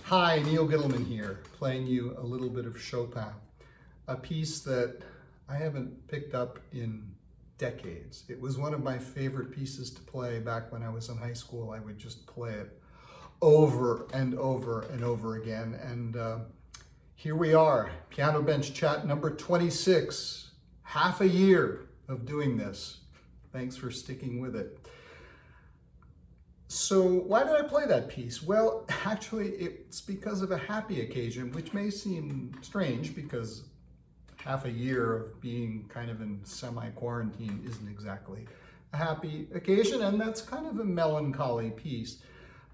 Hi, Neil Gittleman here, playing you a little bit of Chopin, a piece that I haven't picked up in decades. It was one of my favorite pieces to play back when I was in high school. I would just play it over and over and over again. And here we are, Piano Bench Chat number 26, half a year of doing this. Thanks for sticking with it. So why did I play that piece? Well, actually, it's because of a happy occasion, which may seem strange because half a year of being kind of in semi-quarantine isn't exactly a happy occasion, and that's kind of a melancholy piece.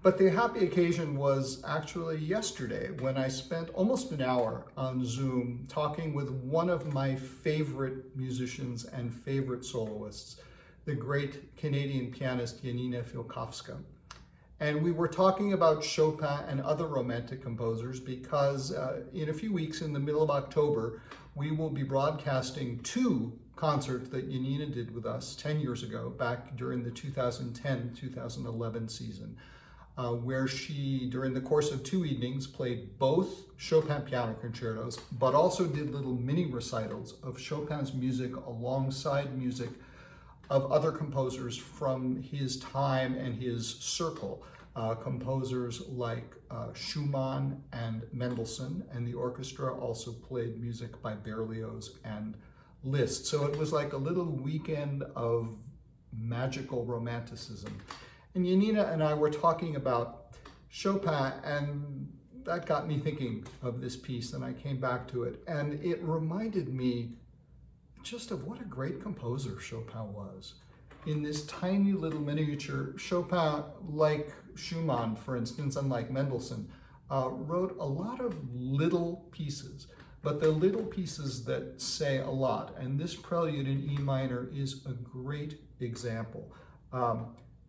But the happy occasion was actually yesterday when I spent almost an hour on Zoom talking with one of my favorite musicians and favorite soloists, the great Canadian pianist Janina Filkowska. And we were talking about Chopin and other Romantic composers because in a few weeks, in the middle of October, we will be broadcasting two concerts that Janina did with us 10 years ago, back during the 2010-2011 season, where she, during the course of 2 evenings, played both Chopin piano concertos, but also did little mini recitals of Chopin's music alongside music of other composers from his time and his circle, composers like Schumann and Mendelssohn, and the orchestra also played music by Berlioz and Liszt. So it was like a little weekend of magical romanticism. And Janina and I were talking about Chopin, and that got me thinking of this piece, and I came back to it. And it reminded me just of what a great composer Chopin was. In this tiny little miniature, Chopin, like Schumann, for instance, and like Mendelssohn, wrote a lot of little pieces, but they're little pieces that say a lot. And this Prelude in E minor is a great example.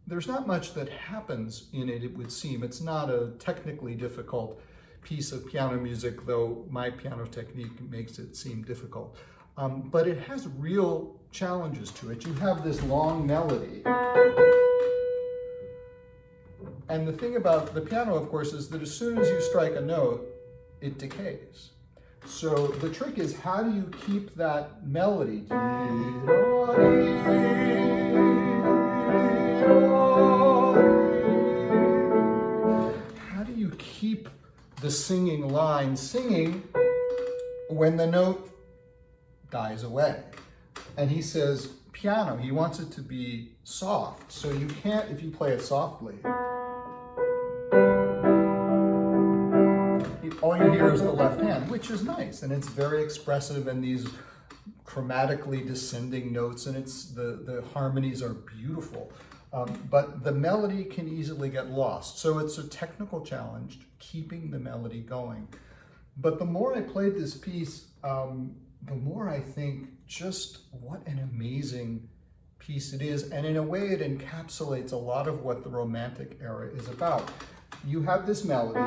There's not much that happens in it, it would seem. It's not a technically difficult piece of piano music, though my piano technique makes it seem difficult. But it has real challenges to it. You have this long melody. And the thing about the piano, of course, is that as soon as you strike a note, it decays. So the trick is, how do you keep that melody? How do you keep the singing line singing when the note dies away? And he says piano, he wants it to be soft, so you can't, if you play it softly, all you hear is the left hand, which is nice, and it's very expressive, and these chromatically descending notes, and the harmonies are beautiful, but the melody can easily get lost. So it's a technical challenge keeping the melody going. But the more I played this piece, the more I think just what an amazing piece it is. And in a way, it encapsulates a lot of what the Romantic era is about. You have this melody,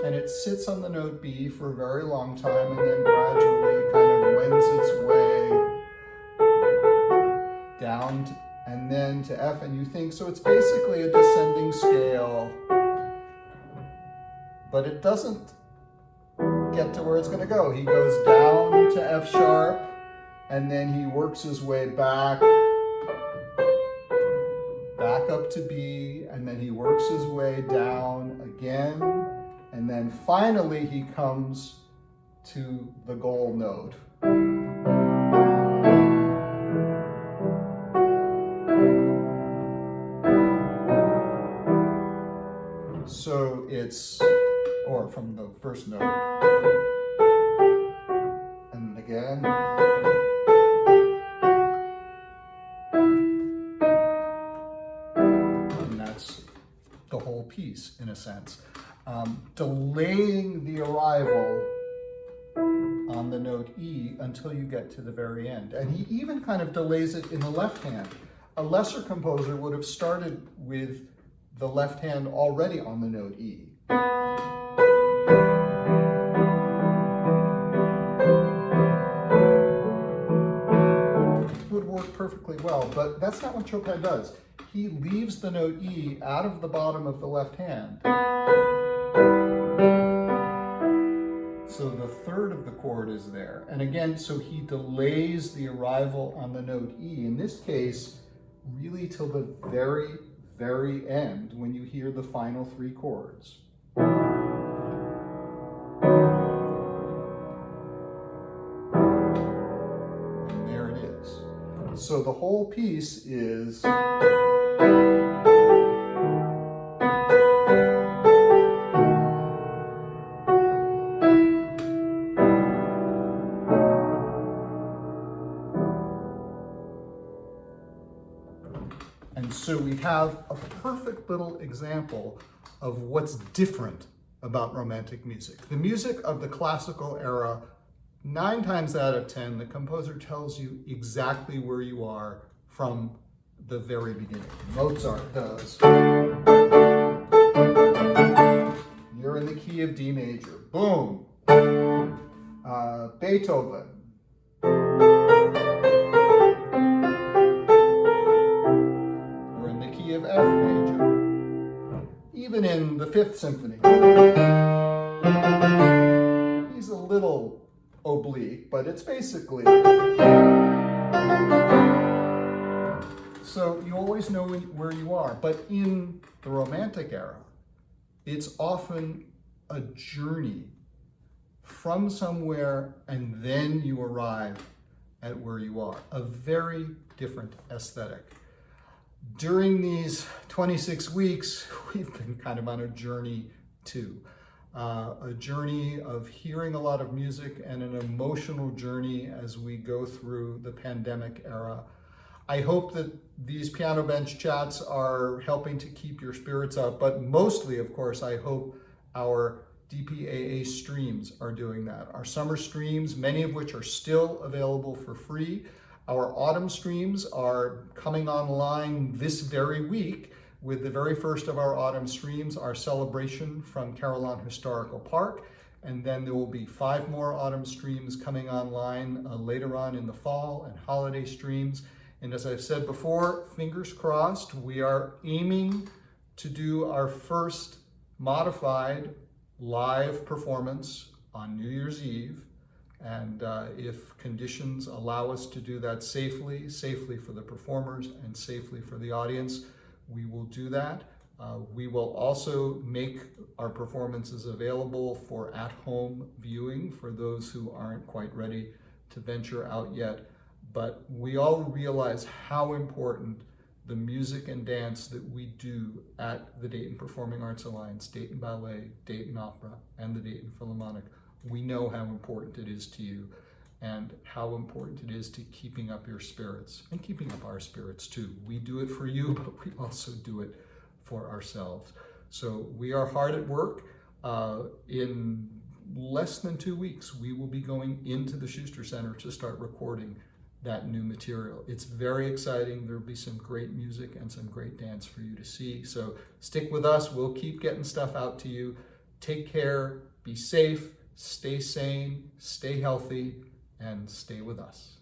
and it sits on the note B for a very long time, and then gradually kind of wends its way down and then to F, and you think, so it's basically a descending scale, but it doesn't get to where it's going to go. He goes down to F sharp, and then he works his way back up to B, and then he works his way down again, and then finally he comes to the goal note. So it's, or from the first note, and again, and that's the whole piece in a sense. Delaying the arrival on the note E until you get to the very end. And he even kind of delays it in the left hand. A lesser composer would have started with the left hand already on the note E. Would work perfectly well, but that's not what Chopin does. He leaves the note E out of the bottom of the left hand So the third of the chord is there. And again, so he delays the arrival on the note E. In this case, really till the very, very end when you hear the final three chords. And there it is. So the whole piece is and so we have a perfect little example of what's different about Romantic music. The music of the classical era, 9 times out of 10, the composer tells you exactly where you are from the very beginning. Mozart does. You're in the key of D major. Boom. Beethoven. Of F major, even in the Fifth Symphony. He's a little oblique, but it's basically. So you always know where you are. But in the Romantic era, it's often a journey from somewhere and then you arrive at where you are. A very different aesthetic. During these 26 weeks, we've been kind of on a journey too. A journey of hearing a lot of music and an emotional journey as we go through the pandemic era. I hope that these piano bench chats are helping to keep your spirits up, but mostly, of course, I hope our DPAA streams are doing that. Our summer streams, many of which are still available for free. Our autumn streams are coming online this very week with the very first of our autumn streams, our celebration from Carillon Historical Park. And then there will be 5 more autumn streams coming online later on in the fall, and holiday streams. And as I've said before, fingers crossed, we are aiming to do our first modified live performance on New Year's Eve. And if conditions allow us to do that safely for the performers and safely for the audience, we will do that. We will also make our performances available for at-home viewing for those who aren't quite ready to venture out yet. But we all realize how important the music and dance that we do at the Dayton Performing Arts Alliance, Dayton Ballet, Dayton Opera, and the Dayton Philharmonic. We know how important it is to you and how important it is to keeping up your spirits and keeping up our spirits too. We do it for you, but we also do it for ourselves. So we are hard at work. In less than 2 weeks, we will be going into the Schuster Center to start recording that new material. It's very exciting. There'll be some great music and some great dance for you to see. So stick with us. We'll keep getting stuff out to you. Take care, be safe, stay sane, stay healthy, and stay with us.